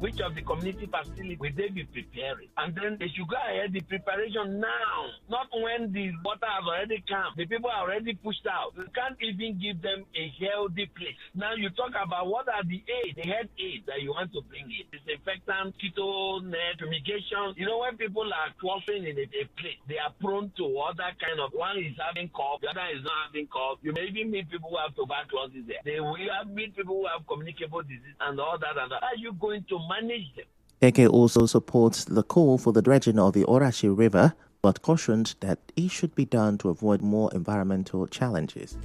which of the community facilities will they be preparing? And then they should go ahead the preparation now, not when the water has already come. The people are already pushed out. You can't even give them a healthy place. Now you talk about what are the health aids that you want to bring in. Disinfectant, keto net, fumigation. You know, when people are clustering in a place, they are prone to other kind of, one is having cough, the other is not having cough. You may even meet people who have tuberculosis there. They will meet people who have communicable disease and all that and that. How are you going to manage them? Eke also supports the call for the dredging of the Orashi River, but cautioned that it should be done to avoid more environmental challenges.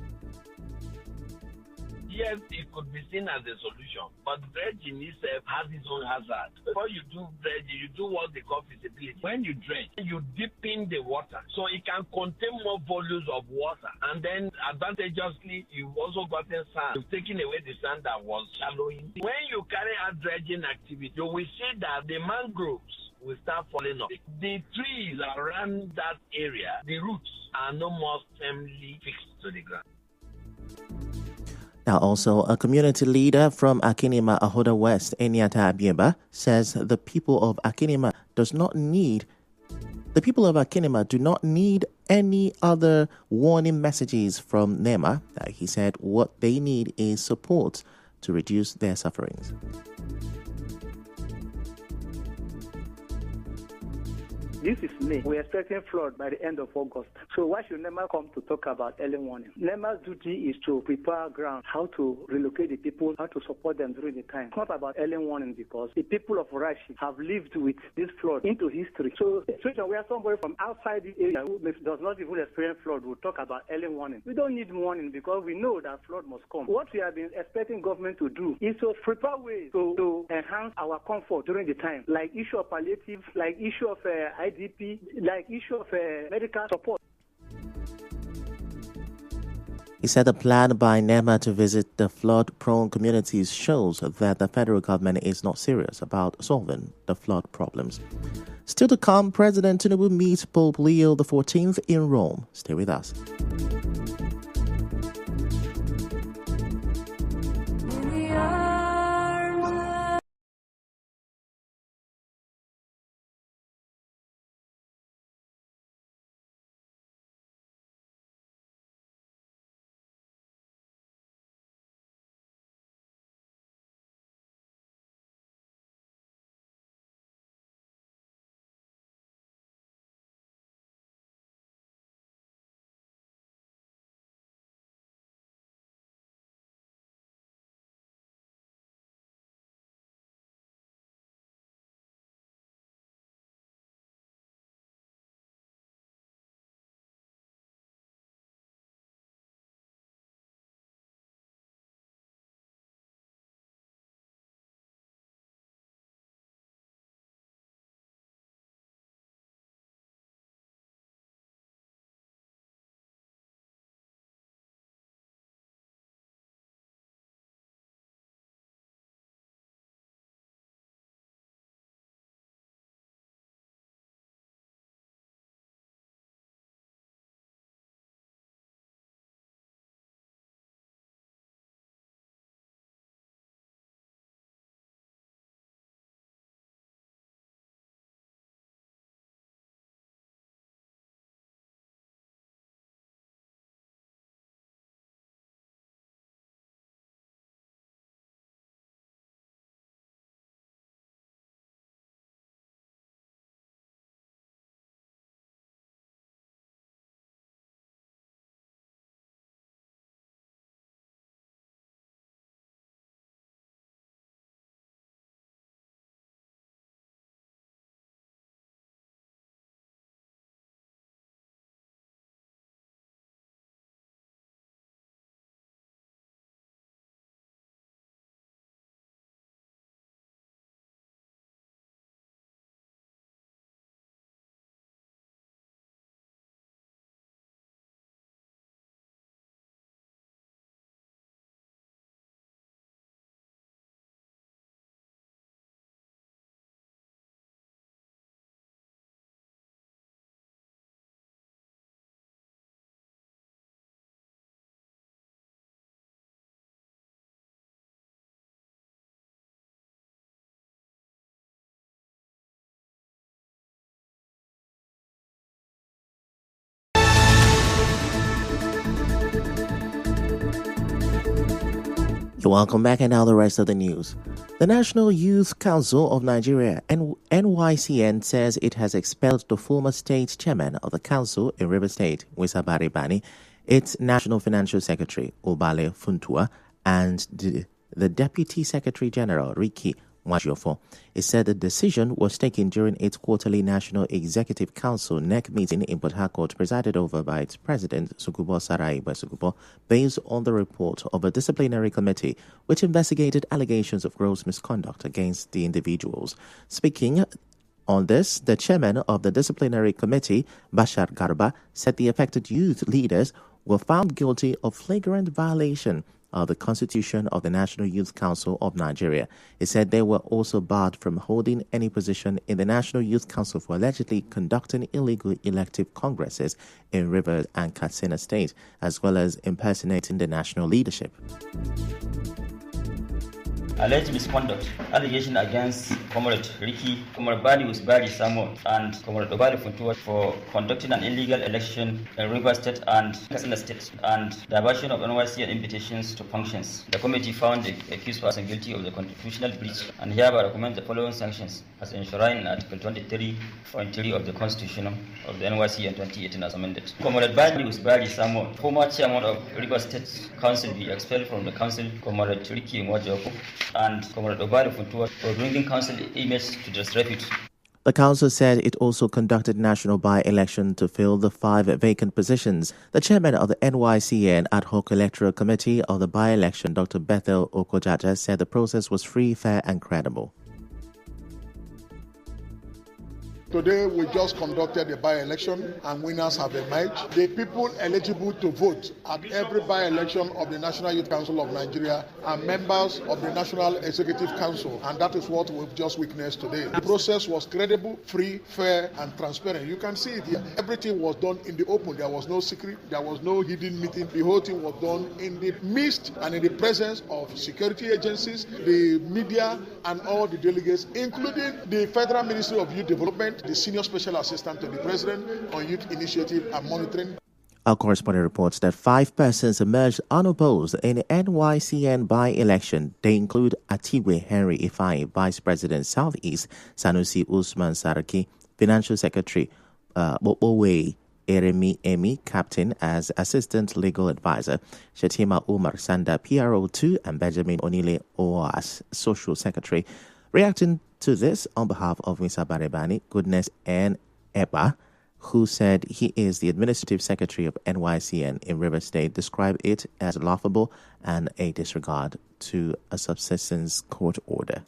Yes, it could be seen as a solution, but dredging itself has its own hazard. Before you do dredging, you do what they call feasibility. When you dredge, you deepen the water, so it can contain more volumes of water. And then, advantageously, you've also gotten sand. You've taken away the sand that was shallowing. When you carry out dredging activity, you will see that the mangroves will start falling off. The trees around that area, the roots are no more firmly fixed to the ground. Now, also, a community leader from Akinima Ahoda West, Eniata Abieba, says the people of Akinima do not need any other warning messages from NEMA. He said what they need is support to reduce their sufferings. This is May. We're expecting flood by the end of August. So why should NEMA come to talk about early warning? NEMA's duty is to prepare ground, how to relocate the people, how to support them during the time. It's not about early warning because the people of Rashi have lived with this flood into history. So a situation where somebody from outside the area who does not even experience flood will talk about early warning. We don't need warning because we know that flood must come. What we have been expecting government to do is to prepare ways to enhance our comfort during the time, like issue of palliative, like issue of IDP, like issue of medical support. He said the plan by NEMA to visit the flood-prone communities shows that the federal government is not serious about solving the flood problems. Still to come, President Tinubu meets Pope Leo XIV in Rome. Stay with us. Welcome back, and now the rest of the news. The National Youth Council of Nigeria, NYCN, says it has expelled the former state chairman of the council in Rivers State, Wisa Bari, its National Financial Secretary, Obale Funtua, and the Deputy Secretary General, Ricky Mwajiofo. It said the decision was taken during its quarterly National Executive Council NEC meeting in Port Harcourt, presided over by its president, Sukubo Sarai Sukubo, based on the report of a disciplinary committee which investigated allegations of gross misconduct against the individuals. Speaking on this, the chairman of the disciplinary committee, Bashar Garba, said the affected youth leaders were found guilty of flagrant violation of the Constitution of the National Youth Council of Nigeria. It said they were also barred from holding any position in the National Youth Council for allegedly conducting illegal elective congresses in Rivers and Katsina State, as well as impersonating the national leadership. Alleged misconduct, allegation against Comrade Ricky, Comrade Badi Usbari Samuel, and Comrade Obale Funtua for conducting an illegal election in Rivers State and Katsina State, and diversion of NYC and invitations to functions. The committee found the accused person guilty of the constitutional breach and hereby recommends the following sanctions as enshrined in Article 23.3 of the Constitution of the NYC in 2018 as amended. Comrade Badi Usbari Samuel, former chairman of Rivers State Council, be expelled from the council. Comrade Ricky Mwajiofo and Comrade Obale Funtua for bringing council image to disrepute. The council said it also conducted national by-election to fill the 5 vacant positions. The chairman of the NYCN Ad Hoc Electoral Committee of the by-election, Dr. Bethel Okojaja, said the process was free, fair and credible. Today, we just conducted a by-election and winners have emerged. The people eligible to vote at every by-election of the National Youth Council of Nigeria are members of the National Executive Council, and that is what we've just witnessed today. The process was credible, free, fair, and transparent. You can see it here. Everything was done in the open. There was no secret. There was no hidden meeting. The whole thing was done in the midst and in the presence of security agencies, the media, and all the delegates, including the Federal Ministry of Youth Development, the Senior Special Assistant to the President on Youth Initiative and Monitoring. Our correspondent reports that 5 persons emerged unopposed in the NYCN by-election. They include Atiwe Henry Ifai, Vice President Southeast, Sanusi Usman Saraki, Financial Secretary, Bobowe Eremi Emi, Captain as Assistant Legal Advisor, Shetima Umar Sanda, PRO2, and Benjamin Onile Oas, Social Secretary. Reacting to this on behalf of Mr. Baribani, Goodness N. Eba, who said he is the Administrative Secretary of NYCN in Rivers State, described it as laughable and a disregard to a subsistence court order.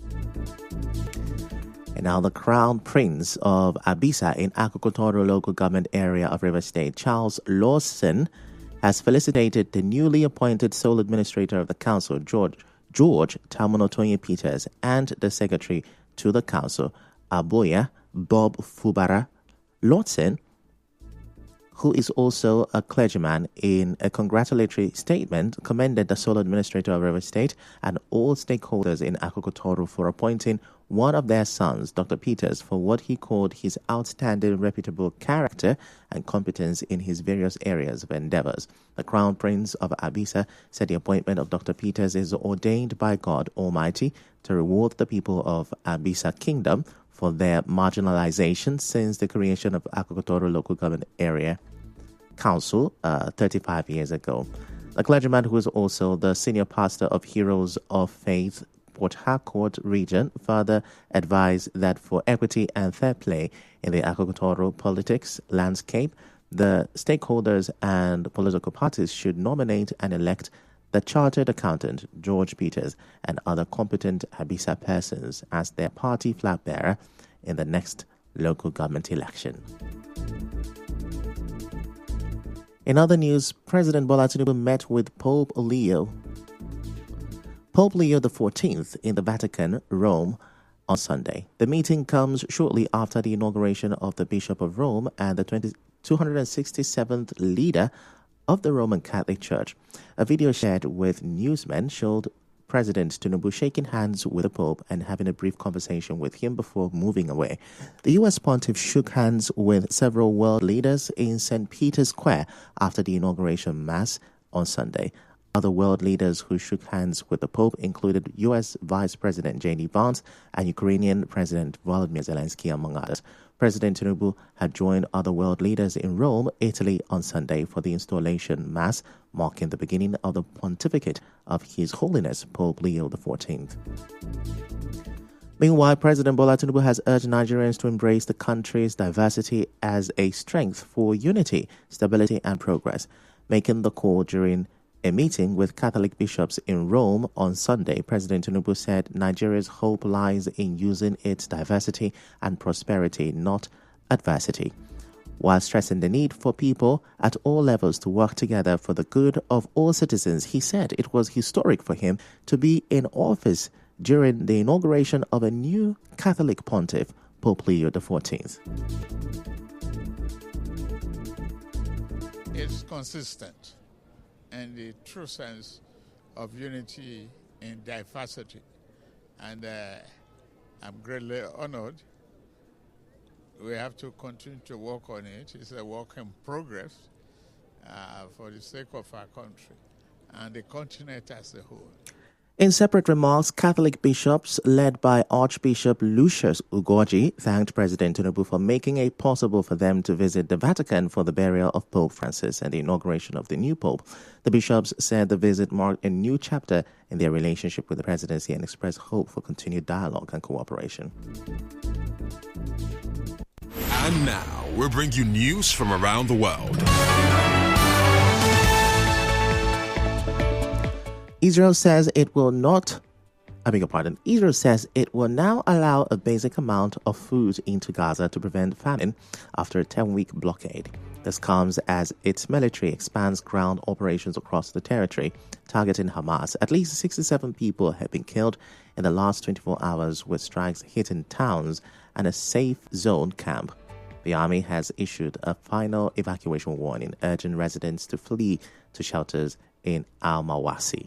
And now the Crown Prince of Abisa in Akokotoro local government area of Rivers State, Charles Lawson, has felicitated the newly appointed sole administrator of the council, George Tamunotoye Peters, and the secretary to the council, Aboya Bob Fubara. Lawson, who is also a clergyman, in a congratulatory statement commended the sole administrator of Rivers State and all stakeholders in Akokotoro for appointing one of their sons, Dr. Peters, for what he called his outstanding reputable character and competence in his various areas of endeavors. The Crown Prince of Abisa said the appointment of Dr. Peters is ordained by God Almighty to reward the people of Abisa Kingdom for their marginalization since the creation of Akokotoro Local Government Area Council 35 years ago. The clergyman, who is also the senior pastor of Heroes of Faith Port Harcourt region, further advised that for equity and fair play in the Akokotoro politics landscape, the stakeholders and political parties should nominate and elect the chartered accountant, George Peters, and other competent Abisa persons as their party flag bearer in the next local government election. In other news, President Bola Tinubu met with Pope Leo XIV in the Vatican, Rome, on Sunday. The meeting comes shortly after the inauguration of the Bishop of Rome and the 267th leader of the Roman Catholic Church. A video shared with newsmen showed President Tinubu shaking hands with the Pope and having a brief conversation with him before moving away. The U.S. pontiff shook hands with several world leaders in St. Peter's Square after the inauguration mass on Sunday. Other world leaders who shook hands with the Pope included U.S. Vice President J.D. Vance and Ukrainian President Volodymyr Zelensky, among others. President Tinubu had joined other world leaders in Rome, Italy, on Sunday for the installation mass, marking the beginning of the pontificate of His Holiness Pope Leo XIV. Meanwhile, President Bola Tinubu has urged Nigerians to embrace the country's diversity as a strength for unity, stability, and progress. Making the call during a meeting with Catholic bishops in Rome on Sunday, President Tinubu said Nigeria's hope lies in using its diversity and prosperity, not adversity. While stressing the need for people at all levels to work together for the good of all citizens, he said it was historic for him to be in office during the inauguration of a new Catholic pontiff, Pope Leo XIV. It's consistent and the true sense of unity in diversity. And I'm greatly honored. We have to continue to work on it. It's a work in progress for the sake of our country and the continent as a whole. In separate remarks, Catholic bishops, led by Archbishop Lucius Ugoji, thanked President Tinubu for making it possible for them to visit the Vatican for the burial of Pope Francis and the inauguration of the new Pope. The bishops said the visit marked a new chapter in their relationship with the presidency and expressed hope for continued dialogue and cooperation. And now, we'll bring you news from around the world. Israel says it will now allow a basic amount of food into Gaza to prevent famine after a 10-week blockade. This comes as its military expands ground operations across the territory, targeting Hamas. At least 67 people have been killed in the last 24 hours, with strikes hitting towns and a safe zone camp. The army has issued a final evacuation warning, urging residents to flee to shelters in Al-Mawasi.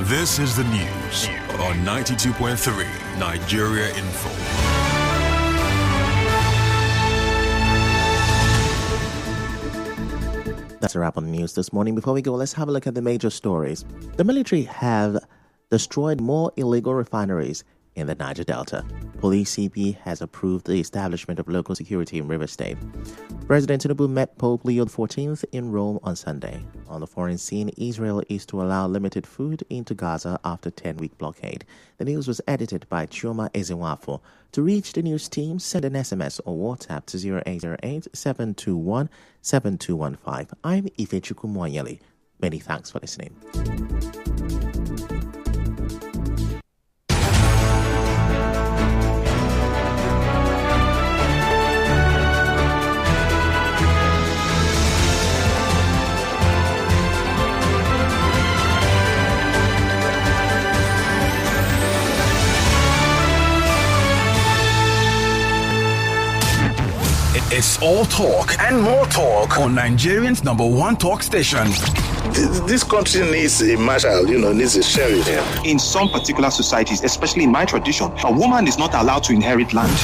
This is the news on 92.3 Nigeria Info. That's a wrap on the news this morning. Before we go, let's have a look at the major stories. The military have destroyed more illegal refineries in the Niger Delta. Police CP has approved the establishment of local security in Rivers State. President Tinubu met Pope Leo XIV in Rome on Sunday. On the foreign scene, Israel is to allow limited food into Gaza after 10-week blockade. The news was edited by Chioma Ezenwafo. To reach the news team, send an SMS or WhatsApp to 0808-721-7215. I'm Ifechukwu Mwanyeli. Many thanks for listening. It's all talk and more talk on Nigerians' #1 talk station. This country needs a marshal, needs a sheriff. In some particular societies, especially in my tradition, a woman is not allowed to inherit land.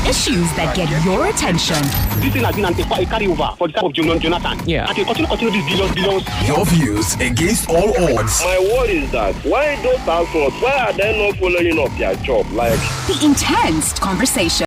Issues that get your attention. This thing has been a carryover for the time of Jonathan. Yeah. And they continue these billions. Your views against all odds. My word is that why those households, why are they not following up their job? The intense conversation.